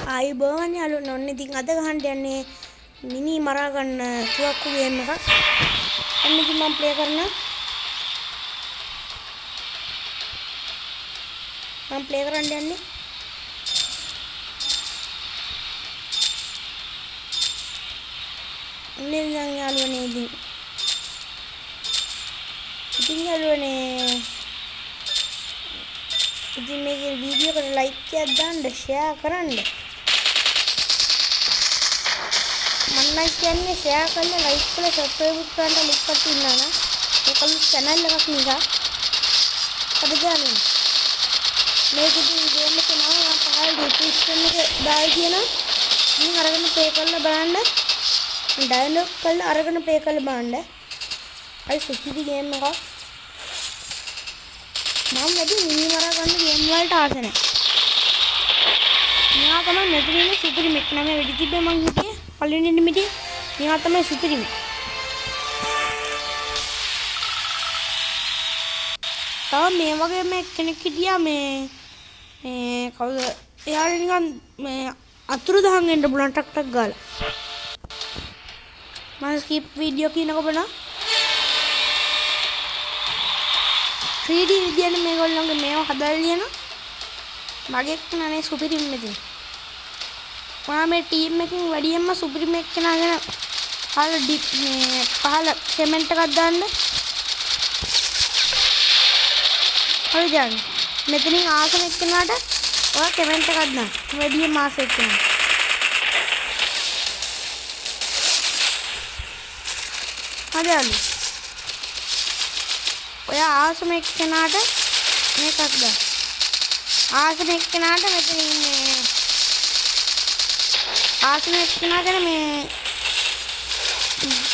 ආයුබෝවන් යාළුවෝ ඔන්න ඉතින් අද ගහන්න යන්නේ මිනි මරා ගන්න තුවක්කු ගේම් එකක්. ඔන්න ඉතින් මම ප්ලේ කරනවා. මම ප්ලේ කරන්න යන්නේ. ඔන්න ඉතින් යාළුවනේ ඉතින් මේකේ වීඩියෝ එකට ලයික් එකක් දාන්න ෂෙයා කරන්න. මම නම් කියන්නේ ෂෙයා කරලා ලයික් කරලා සබ්ස්ක්‍රයිබ් කරන්න ලින්ක් එකක් තියෙනවා නේ. ඒකලු channel එකක් නිසා. හරිද යාළුවනේ? මේක ඉතින් ගේම් එකේ නම මම පහල ඩිස්ක්‍රිප්ෂන් එකේ දාලා තියෙනවා. ඉතින් අරගෙන ප්ලේ කරලා බලන්න. ඩවුන්ලෝඩ් කරලා අරගෙන ප්ලේ කරලා බලන්න. අයි සුපිරි ගේම් එකක්. මම වැඩි මිනි මරා ගන්න ගේම් වලට ආස නැහැ. මෙයා තමයි මෙතන ඉන්නේ සුපිරිම එක. නම වෙඩි තිබ්බේ මං හිටියේ පළවෙනි නිමිති. මෙයා තමයි සුපිරිම. තව මේ වගේ මේ කෙනෙක් හිටියා මේ කවුද? එයාට නිකන් මේ අතුරුදහන් වෙන්න පුළුවන් ටක් ටක් ගාලා. මම ස්කිප් වීඩියෝ කියනකො බලන්න. 3D විදියට මේගොල්ලන්ගේ මේව හදලා ලියන මගේ නනේ සුපිරිම මෙතන. මම මේ ටීම් එකකින් වැඩියෙන්ම සුපිරිම එක්කෙනා ගැන පහල කමෙන්ට් එකක් දාන්න. හරිද? මෙතනින් ආසම එක්කෙනාට ඔයා කමෙන්ට් එකක් දාන්න. වැඩියෙන්ම ආස එක්කෙනා. හරිද? ඔයා ආසම එක්කෙනාට මේකක් දාන්න. ආසම එක්කෙනාට මෙතන ඉන්නේ ආසම එක්කෙනා ගැන මේ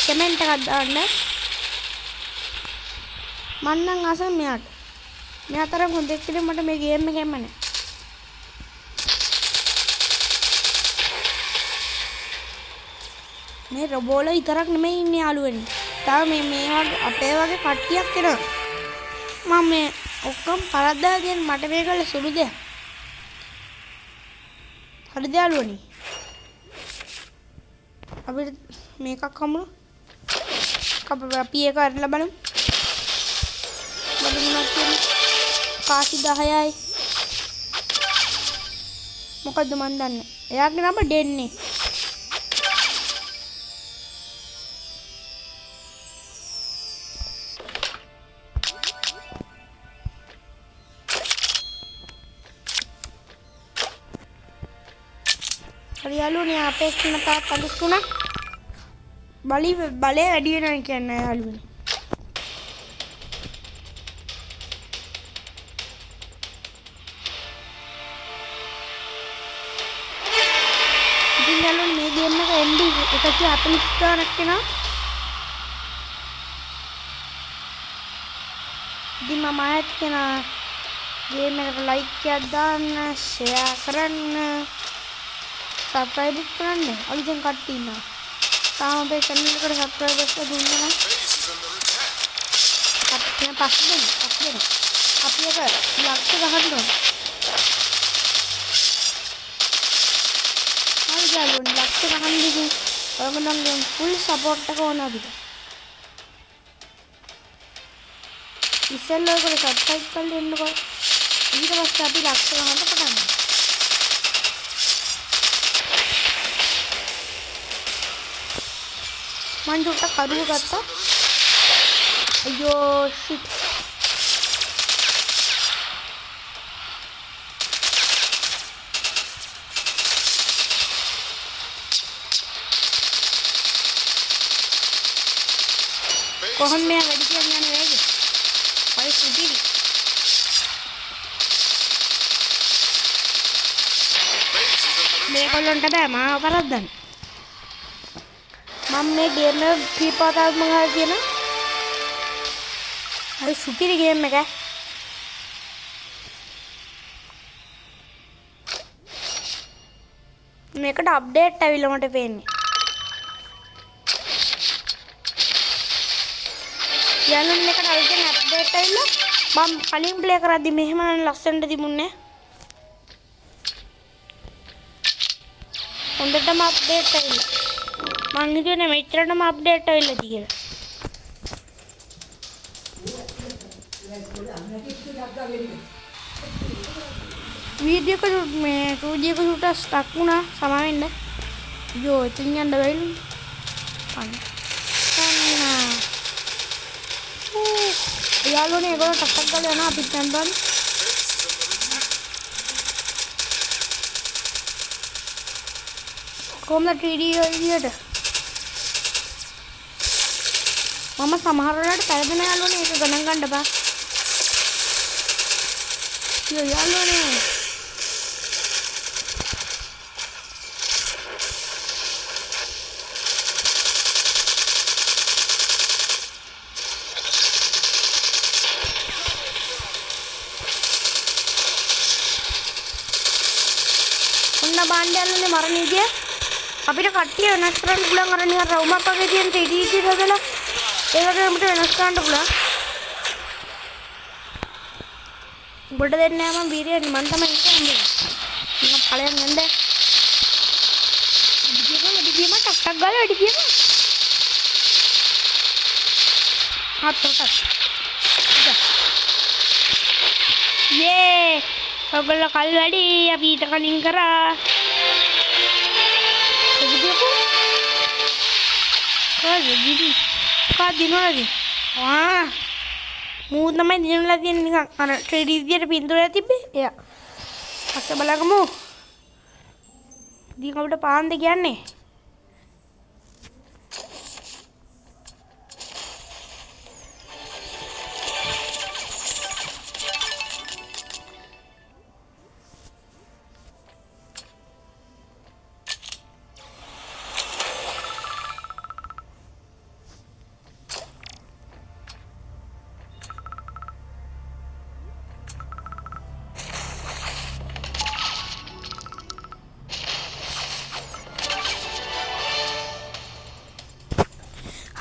කමෙන්ට් එකක් දාන්න. මම නම් ආසම මෙයාට. මෙයා තරම් හොඳ එක්කෙනෙක් මට මේ ගේම් එකෙන්ම නැහැ. මේ රොබෝල විතරක් නෙමෙයි ඉන්නේ යාළුවනේ. තව මේ වගේ අපේ වගේ කට්ටියක් එනවා. මම මේ ඔක්කොම පරද්දලා දෙන්න මට මේකල සුළු දෙයක්. හරිද යාළුවනේ? අපිට මේකක් හමුණු. අපි ඒක අරලා බලමු. බලමුනක් කියන්නේ කාසි 10යි. මොකද්ද මන් දන්නේ. එයාගේ නම ඩෙන්නේ. යාළුවනේ අපේ කෙන තාත් අලුත් වුණා. බලය වැඩි වෙනවා කියන්නේ යාළුවනේ. ඉතින් යාළුවනේ මේ ගේම් එක MB 140 ගානක් වෙනවා. ඉතින් මම ආයෙත් කෙනා ගේම් එකට ලයික් එකක් දාන්න, ෂෙයා කරන්න, සබ්ස්ක්‍රයිබ් කරන්න. අලුතෙන් කට්ටිය ඉන්නවා. තාම අපේ channel එකට සබ්ස්ක්‍රයිබර්ස් දුන්නා නම් අපිට පස්සේ දෙන්න. අපි එක ලක්ෂ ගහන්න ඕන. හරි යාළුවනේ ලක්ෂ ගහන්න ඉතින් ඔයගොල්ලන්ගේ ෆුල් සපෝට් එක ඕන අපිට. ඉස්සෙල්ලා ඔයගොල්ලෝ සබ්ස්ක්‍රයිබ් කරලා ඉන්නකෝ. ඊට පස්සේ අපි ලක්ෂ ගහන්න පටන් ගන්නවා. මං චුට්ටක් කරුව ගත්තා. අයියෝ ෂිට්. කොහොම මේ වැඩි කියන්නේ යන්නේ වේගෙ. අයි සුපිරි. මේගොල්ලන්ට බෑ මාව කරද්දන්න. මම මේ ගේම් එක කීපවතාවක් මම අහලා තියෙනවා. හරි සුපිරි ගේම් එකක්. මේකට අප්ඩේට් ඇවිල්ලා මට පේන්නේ. යන්න මේකට අලුතෙන් අප්ඩේට් ඇවිල්ලා මම කලින් ප්ලේ කරද්දි මෙහෙම ලස්සනට තිබුණේ. හොඳටම අප්ඩේට් වෙලා. මං හිතුවේ මෙච්චරටම අප්ඩේට් වෙලා කියලා. වීඩියෝ එක මේ 2G එක ෂූට් ස්ටක් වුණා සමාවෙන්න. යෝ ඉතින් යන්න බැරිලු. අන්න. යාළුවනේ ඒගොල්ලෝ ටක් ගාලා යනවා අපිත් යන්න ඕනේ. කොහොමද 3D එළියට? මම සමහර වෙලාවට පැරදෙන යාළුවනේ ඒක ගණන් ගන්න බෑ. යෝ යාළුවනේ ඔන්න බාණ්ඩයල්ලනේ මරණ ඉදිය අපිට කට්ටිය වෙනස් කරන්න පුළුවන් අර නිකන් රවුමක් වගේ තියෙන 3D ඉදියට හදලා ඒකට අපිට වෙනස් කරන්න පුළුවන්. උඹට දෙන්නේ නැහැ මම වීරියනේ මම තමයි කියන්නේ. මම ඵලයන් යන්න. ඉදිරියම ටක් ගාලා වැඩි කියනවා. හත්තරට. යේ! ඔයගොල්ලෝ කල් වැඩි අපි ඊට කලින් කරා. කොහොමද? දිනවලදී. මූ තමයි දිනවලා තියෙන නිකන් අර 3D විදියට පින්තූරයක් තිබ්බේ. එයා. අස්ස බලගමු. ඉතින් අපිට පාන්ද කියන්නේ.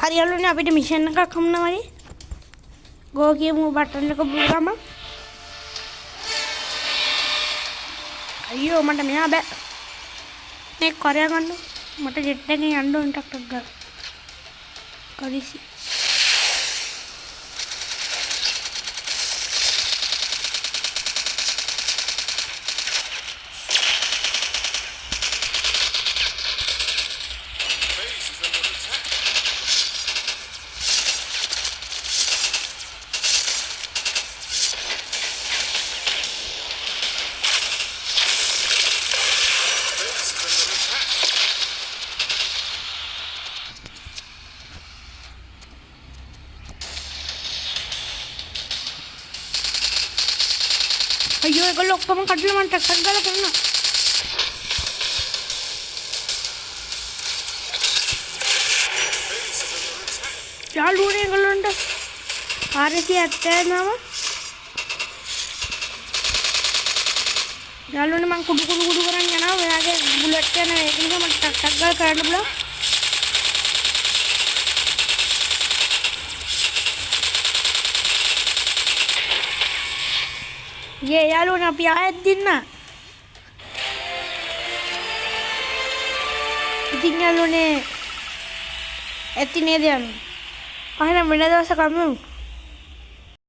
හරි යාළුවනේ අපිට මිෂන් එකක් හම්බුණා වගේ. ගෝ කියමු බටන් එක පුරාම. අයියෝ මට මෙහා බෑ. මේ කරයා ගන්න. මට ජෙට් එකෙන් යන්න ඕන ටක් ටක් ගාලා. කරිසි. අයියෝ ඒගොල්ලෝ ඔක්කොම කඩලා මම ටක් ගාලා කරනවා. යාළුවනේ ඒගොල්ලන්ට RC70 යාළුවනේ මම කුඩු කරන් යනවා. ඔයාගේ බුලට් යන ඒක නිසා මට ටක් ගාලා කරන්න පුළුවන්. ये යාළුවනේ අපි ආයෙත් දින්න. ඉතින් යාළුවනේ ඇති නේද යන්නේ. අහන වෙන දවසක කමු.